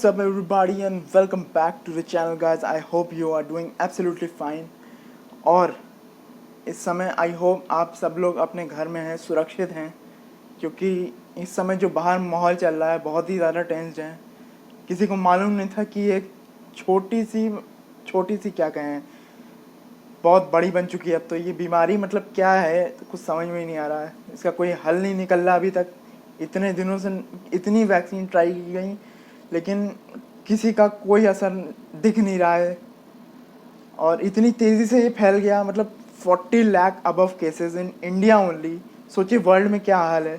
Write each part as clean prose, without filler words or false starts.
up everybody and welcome back to the channel guys. I hope you are doing absolutely fine. और इस समय I hope आप सब लोग अपने घर में हैं, सुरक्षित हैं, क्योंकि इस समय जो बाहर माहौल चल रहा है बहुत ही ज़्यादा टेंस्ड है। किसी को मालूम नहीं था कि एक छोटी सी क्या कहें, बहुत बड़ी बन चुकी है अब तो ये बीमारी। मतलब क्या है तो कुछ समझ में ही नहीं आ रहा है, इसका कोई हल नहीं निकल रहा अभी तक। इतने दिनों से इतनी वैक्सीन ट्राई की गई लेकिन किसी का कोई असर दिख नहीं रहा है और इतनी तेज़ी से ये फैल गया। मतलब 40 lakh above cases in India only. सोचिए वर्ल्ड में क्या हाल है।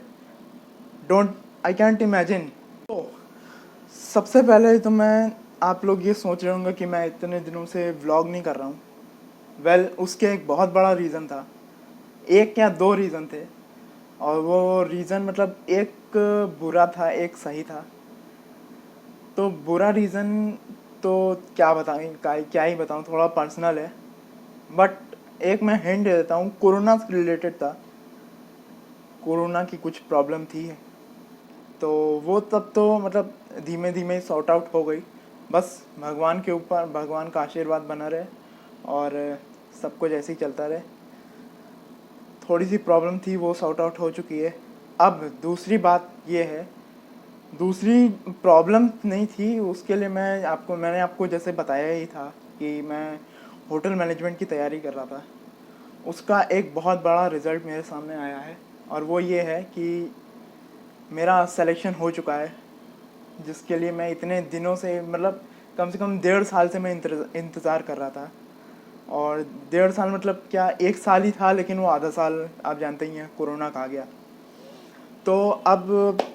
Don't I can't imagine. तो सबसे पहले तो मैं आप लोग ये सोच रहे होंगे कि मैं इतने दिनों से व्लॉग नहीं कर रहा हूँ। वेल उसके एक बहुत बड़ा रीज़न था, एक या दो रीज़न थे, और वो रीज़न मतलब एक बुरा था एक सही था। तो बुरा रीज़न तो क्या ही बताऊँ, थोड़ा पर्सनल है, बट एक मैं हिंट दे देता हूँ। कोरोना से रिलेटेड था, कोरोना की कुछ प्रॉब्लम थी, तो वो तब तो मतलब धीमे धीमे सॉर्ट आउट हो गई। बस भगवान के ऊपर भगवान का आशीर्वाद बना रहे और सब कुछ ऐसे ही चलता रहे। थोड़ी सी प्रॉब्लम थी, वो सॉर्ट आउट हो चुकी है। अब दूसरी बात ये है, दूसरी प्रॉब्लम नहीं थी, उसके लिए मैंने आपको जैसे बताया ही था कि मैं होटल मैनेजमेंट की तैयारी कर रहा था। उसका एक बहुत बड़ा रिज़ल्ट मेरे सामने आया है और वो ये है कि मेरा सिलेक्शन हो चुका है, जिसके लिए मैं इतने दिनों से मतलब कम से कम 1.5 साल से मैं इंतज़ार कर रहा था। और 1.5 साल मतलब क्या, 1 साल ही था, लेकिन वो आधा साल आप जानते ही हैं कोरोना का आ गया। तो अब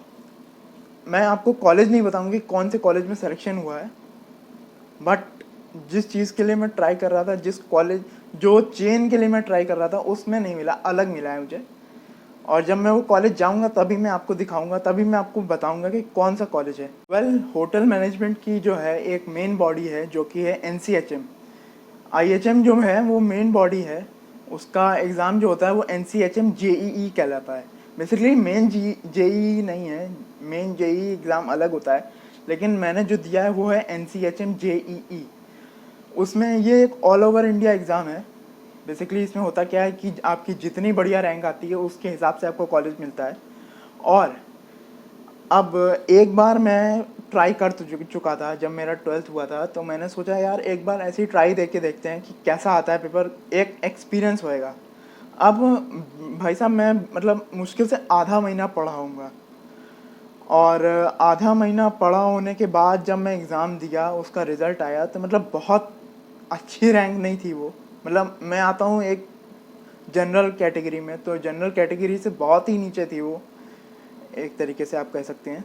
मैं आपको कॉलेज नहीं बताऊंगी कौन से कॉलेज में सिलेक्शन हुआ है, बट जिस चीज़ के लिए मैं ट्राई कर रहा था, जिस कॉलेज जो चेन के लिए मैं ट्राई कर रहा था, उसमें नहीं मिला, अलग मिला है मुझे। और जब मैं वो कॉलेज जाऊंगा तभी मैं आपको दिखाऊंगा, तभी मैं आपको बताऊंगा कि कौन सा कॉलेज है। वेल होटल मैनेजमेंट की जो है एक मेन बॉडी है जो कि है NCHM। IHM जो है वो मेन बॉडी है, उसका एग्ज़ाम जो होता है वो NCHM JEE कहलाता है। बेसिकली मेन JEE नहीं है, मेन JEE एग्ज़ाम अलग होता है, लेकिन मैंने जो दिया है वो है NCHM JEE। उसमें ये एक ऑल ओवर इंडिया एग्ज़ाम है। बेसिकली इसमें होता क्या है कि आपकी जितनी बढ़िया रैंक आती है उसके हिसाब से आपको कॉलेज मिलता है। और अब एक बार मैं ट्राई कर चुका था, जब मेरा 12th हुआ था, तो मैंने सोचा यार एक बार ऐसी ट्राई दे के देखते हैं कि कैसा आता है पेपर, एक एक्सपीरियंस होएगा। अब भाई साहब मैं मतलब मुश्किल से आधा महीना पढ़ा होऊंगा, और आधा महीना पढ़ा होने के बाद जब मैं एग्ज़ाम दिया, उसका रिज़ल्ट आया, तो मतलब बहुत अच्छी रैंक नहीं थी वो। मतलब मैं आता हूँ एक जनरल कैटेगरी में, तो जनरल कैटेगरी से बहुत ही नीचे थी वो, एक तरीके से आप कह सकते हैं।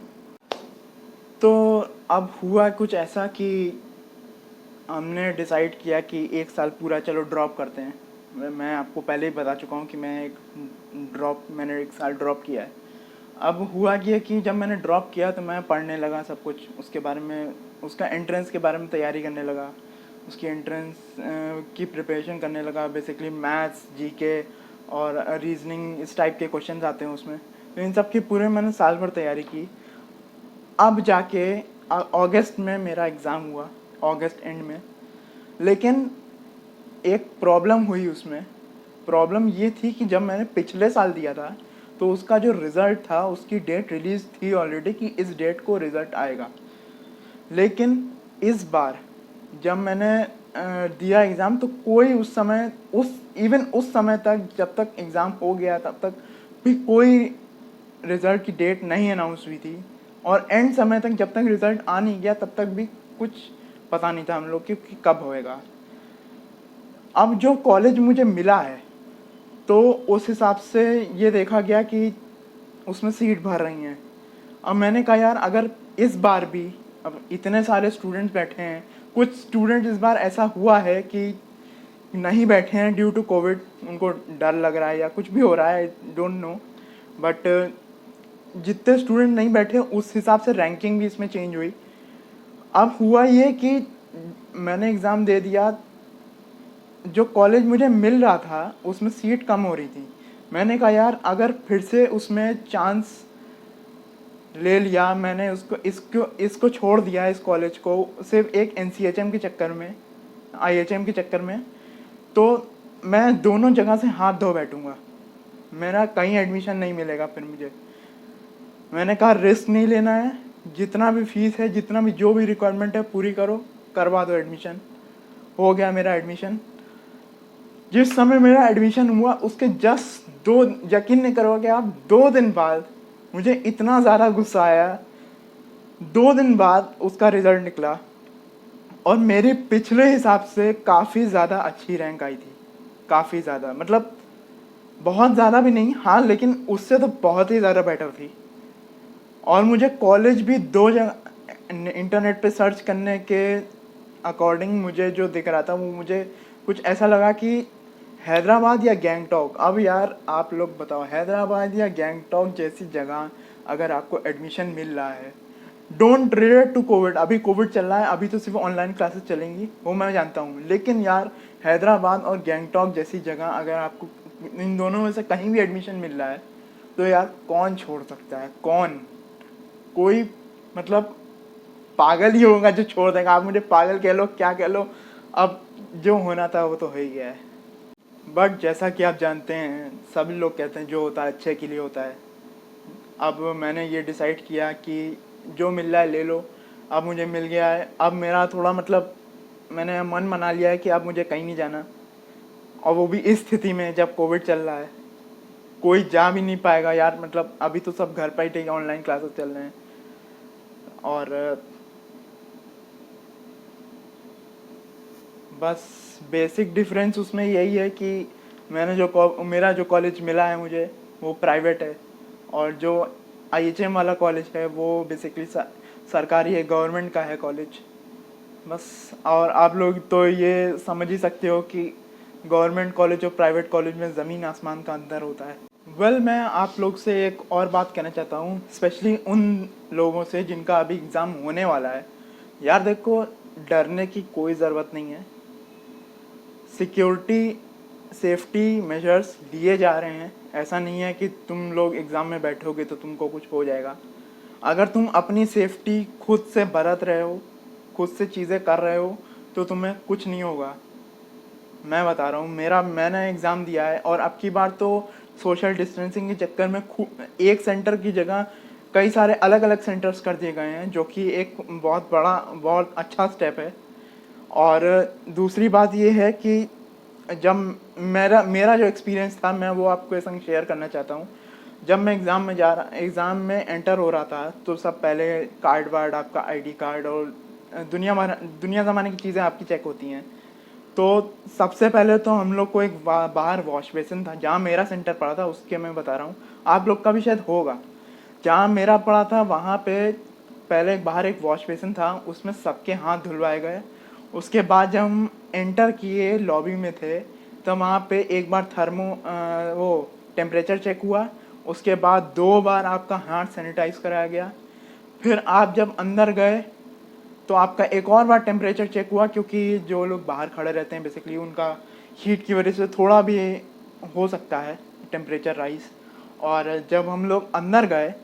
तो अब हुआ कुछ ऐसा कि हमने डिसाइड किया कि 1 साल पूरा चलो ड्रॉप करते हैं। मैं आपको पहले ही बता चुका हूँ कि मैंने 1 साल ड्रॉप किया है। अब हुआ ये कि जब मैंने ड्रॉप किया तो मैं पढ़ने लगा सब कुछ उसके बारे में, उसका एंट्रेंस के बारे में तैयारी करने लगा, उसकी एंट्रेंस की प्रिपरेशन करने लगा। बेसिकली मैथ्स, जीके और रीजनिंग, इस टाइप के क्वेश्चंस आते हैं उसमें, तो इन सब की पूरे मैंने साल भर तैयारी की। अब जाके अगस्त में मेरा एग्ज़ाम हुआ, अगस्त एंड में। लेकिन एक प्रॉब्लम हुई उसमें। प्रॉब्लम ये थी कि जब मैंने पिछले साल दिया था तो उसका जो रिज़ल्ट था उसकी डेट रिलीज़ थी ऑलरेडी कि इस डेट को रिज़ल्ट आएगा। लेकिन इस बार जब मैंने दिया एग्ज़ाम, तो कोई उस समय तक, जब तक एग्ज़ाम हो गया तब तक भी कोई रिज़ल्ट की डेट नहीं अनाउंस हुई थी। और एंड समय तक जब तक रिज़ल्ट आ नहीं गया तब तक भी कुछ पता नहीं था हम लोग कि कब होएगा। अब जो कॉलेज मुझे मिला है, तो उस हिसाब से ये देखा गया कि उसमें सीट भर रही हैं। अब मैंने कहा यार अगर इस बार भी, अब इतने सारे स्टूडेंट्स बैठे हैं, कुछ स्टूडेंट इस बार ऐसा हुआ है कि नहीं बैठे हैं ड्यू टू कोविड, उनको डर लग रहा है या कुछ भी हो रहा है, डोंट नो, बट जितने स्टूडेंट नहीं बैठे उस हिसाब से रैंकिंग भी इसमें चेंज हुई। अब हुआ ये कि मैंने एग्ज़ाम दे दिया, जो कॉलेज मुझे मिल रहा था उसमें सीट कम हो रही थी। मैंने कहा यार अगर फिर से उसमें चांस ले लिया मैंने, उसको इसको इसको छोड़ दिया इस कॉलेज को सिर्फ एक NCHM के चक्कर में, IHM के चक्कर में। तो मैं दोनों जगह से हाथ धो बैठूंगा, मेरा कहीं एडमिशन नहीं मिलेगा फिर मुझे। मैंने कहा रिस्क नहीं लेना है, जितना भी फीस है, जितना भी जो भी रिक्वायरमेंट है पूरी करो, करवा दो एडमिशन। हो गया मेरा एडमिशन। जिस समय मेरा एडमिशन हुआ उसके जस्ट दो, यकीन नहीं करोगे आप, 2 दिन बाद मुझे इतना ज़्यादा गुस्सा आया। 2 दिन बाद उसका रिज़ल्ट निकला और मेरे पिछले हिसाब से काफ़ी ज़्यादा अच्छी रैंक आई थी, काफ़ी ज़्यादा, मतलब बहुत ज़्यादा भी नहीं, हाँ, लेकिन उससे तो बहुत ही ज़्यादा बेटर थी। और मुझे कॉलेज भी 2 जगह इंटरनेट पे सर्च करने के अकॉर्डिंग मुझे जो दिख रहा था वो मुझे कुछ ऐसा लगा कि हैदराबाद या गैंगटॉक। अब यार आप लोग बताओ, हैदराबाद या गैंगटॉक जैसी जगह अगर आपको एडमिशन मिल रहा है, डोंट रिलेट टू कोविड, अभी कोविड चल रहा है, अभी तो सिर्फ ऑनलाइन क्लासेस चलेंगी, वो मैं जानता हूँ, लेकिन यार हैदराबाद और गैंगटॉक जैसी जगह अगर आपको इन दोनों में से कहीं भी एडमिशन मिल रहा है तो यार कौन छोड़ सकता है, कौन? कोई, मतलब पागल ही होगा जो छोड़ देगा। आप मुझे पागल कह लो, क्या कह लो, अब जो होना था वो तो हो ही गया है। बट जैसा कि आप जानते हैं, सभी लोग कहते हैं जो होता है अच्छे के लिए होता है। अब मैंने ये डिसाइड किया कि जो मिल रहा है ले लो। अब मुझे मिल गया है, अब मेरा थोड़ा, मतलब मैंने मन बना लिया है कि अब मुझे कहीं नहीं जाना, और वो भी इस स्थिति में जब कोविड चल रहा है, कोई जा भी नहीं पाएगा यार। मतलब अभी तो सब घर पर ही ठीक है, ऑनलाइन क्लासेस चल रहे हैं। और बस बेसिक डिफरेंस उसमें यही है कि मेरा जो कॉलेज मिला है मुझे वो प्राइवेट है, और जो IHM वाला कॉलेज है वो बेसिकली सरकारी है, गवर्नमेंट का है कॉलेज। बस, और आप लोग तो ये समझ ही सकते हो कि गवर्नमेंट कॉलेज और प्राइवेट कॉलेज में ज़मीन आसमान का अंतर होता है। मैं आप लोग से एक और बात कहना चाहता हूँ, स्पेशली उन लोगों से जिनका अभी एग्ज़ाम होने वाला है। यार देखो, डरने की कोई ज़रूरत नहीं है। सिक्योरिटी सेफ्टी मेजर्स लिए जा रहे हैं, ऐसा नहीं है कि तुम लोग एग्ज़ाम में बैठोगे तो तुमको कुछ हो जाएगा। अगर तुम अपनी सेफ्टी खुद से बरत रहे हो, खुद से चीज़ें कर रहे हो, तो तुम्हें कुछ नहीं होगा। मैं बता रहा हूँ, मैंने एग्ज़ाम दिया है, और अब की बार तो सोशल डिस्टेंसिंग के चक्कर में एक सेंटर की जगह कई सारे अलग अलग सेंटर्स कर दिए गए हैं, जो कि एक बहुत अच्छा स्टेप है। और दूसरी बात ये है कि जब मेरा मेरा जो एक्सपीरियंस था, मैं वो आपके संग शेयर करना चाहता हूँ। जब मैं एग्ज़ाम में एंटर हो रहा था, तो सब पहले कार्ड वार्ड, आपका ID कार्ड और दुनिया ज़माने की चीज़ें आपकी चेक होती हैं। तो सबसे पहले तो हम लोग को एक बाहर वॉश बेसिन था, जहाँ मेरा सेंटर पड़ा था उसके मैं बता रहा हूँ, आप लोग का भी शायद होगा। जहाँ मेरा पड़ा था वहाँ पे पहले बाहर एक वॉश बेसिन था, उसमें सबके हाथ धुलवाए गए। उसके बाद जब हम एंटर किए, लॉबी में थे, तो वहाँ पे एक बार वो टेम्परेचर चेक हुआ। उसके बाद 2 बार आपका हाथ सैनिटाइज कराया गया। फिर आप जब अंदर गए तो आपका एक और बार टेम्परेचर चेक हुआ, क्योंकि जो लोग बाहर खड़े रहते हैं बेसिकली उनका हीट की वजह से थोड़ा भी हो सकता है टेम्परेचर राइज। और जब हम लोग अंदर गए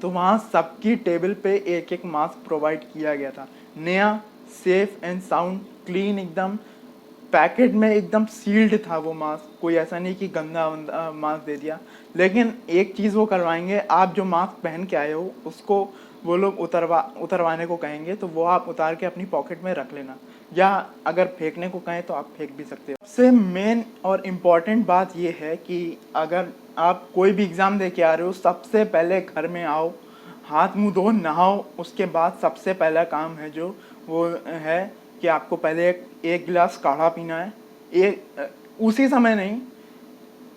तो वहाँ सबकी टेबल पे एक एक मास्क प्रोवाइड किया गया था, नया, सेफ एंड साउंड, क्लीन एकदम, पैकेट में एकदम सील्ड था वो मास्क। कोई ऐसा नहीं कि गंदा मास्क दे दिया। लेकिन एक चीज़ वो करवाएंगे, आप जो मास्क पहन के आए हो उसको वो लोग उतरवाने को कहेंगे, तो वो आप उतार के अपनी पॉकेट में रख लेना, या अगर फेंकने को कहें तो आप फेंक भी सकते हो। सबसे मेन और इम्पॉर्टेंट बात ये है कि अगर आप कोई भी एग्ज़ाम दे के आ रहे हो, सबसे पहले घर में आओ, हाथ मुंह धो, नहाओ। उसके बाद सबसे पहला काम है जो वो है कि आपको पहले एक गिलास काढ़ा पीना है। उसी समय नहीं,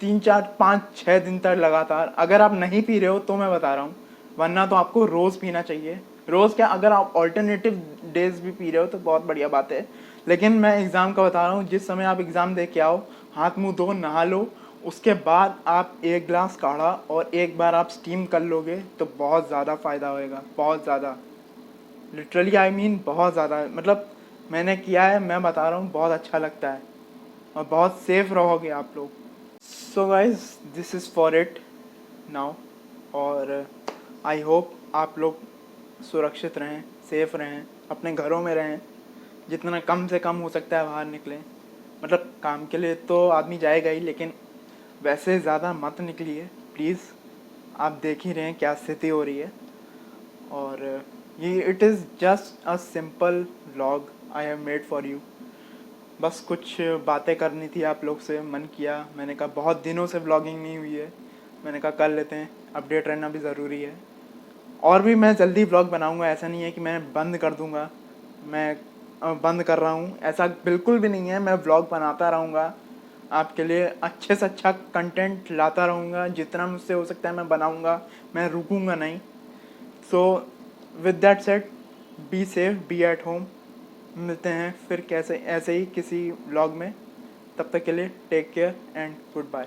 3 4 5 6 दिन तक लगातार। अगर आप नहीं पी रहे हो तो मैं बता रहा हूँ, वरना तो आपको रोज़ पीना चाहिए। रोज़ क्या, अगर आप ऑल्टरनेटिव डेज भी पी रहे हो तो बहुत बढ़िया बात है, लेकिन मैं एग्ज़ाम का बता रहा हूँ। जिस समय आप एग्ज़ाम दे के आओ, हाथ मुंह धो, नहा लो। उसके बाद आप एक गिलास काढ़ा और एक बार आप स्टीम कर लोगे तो बहुत ज़्यादा फ़ायदा होएगा, बहुत ज़्यादा, लिटरली आई मीन बहुत ज़्यादा। मतलब मैंने किया है, मैं बता रहा हूँ, बहुत अच्छा लगता है और बहुत सेफ रहोगे आप लोग। So guys, this is for it now. और आई होप आप लोग सुरक्षित रहें, सेफ रहें, अपने घरों में रहें, जितना कम से कम हो सकता है बाहर निकलें। मतलब काम के लिए तो आदमी जाएगा ही, लेकिन वैसे ज़्यादा मत निकलिए प्लीज़। आप देख ही रहे हैं क्या स्थिति हो रही है। और ये it is just a simple vlog I have made for you. बस कुछ बातें करनी थी आप लोग से, मन किया, मैंने कहा बहुत दिनों से व्लॉगिंग नहीं हुई है, मैंने कहा कर लेते हैं, अपडेट रहना भी ज़रूरी है। और भी मैं जल्दी व्लॉग बनाऊंगा, ऐसा नहीं है कि मैं बंद कर दूंगा, मैं बंद कर रहा हूँ, ऐसा बिल्कुल भी नहीं है। मैं व्लॉग बनाता रहूँगा, आपके लिए अच्छे से अच्छा कंटेंट लाता रहूँगा, जितना मुझसे हो सकता है मैं बनाऊँगा, मैं रुकूँगा नहीं। So with that said, be safe, be at home. मिलते हैं फिर कैसे ऐसे ही किसी व्लॉग में। तब तक के लिए take care and good bye.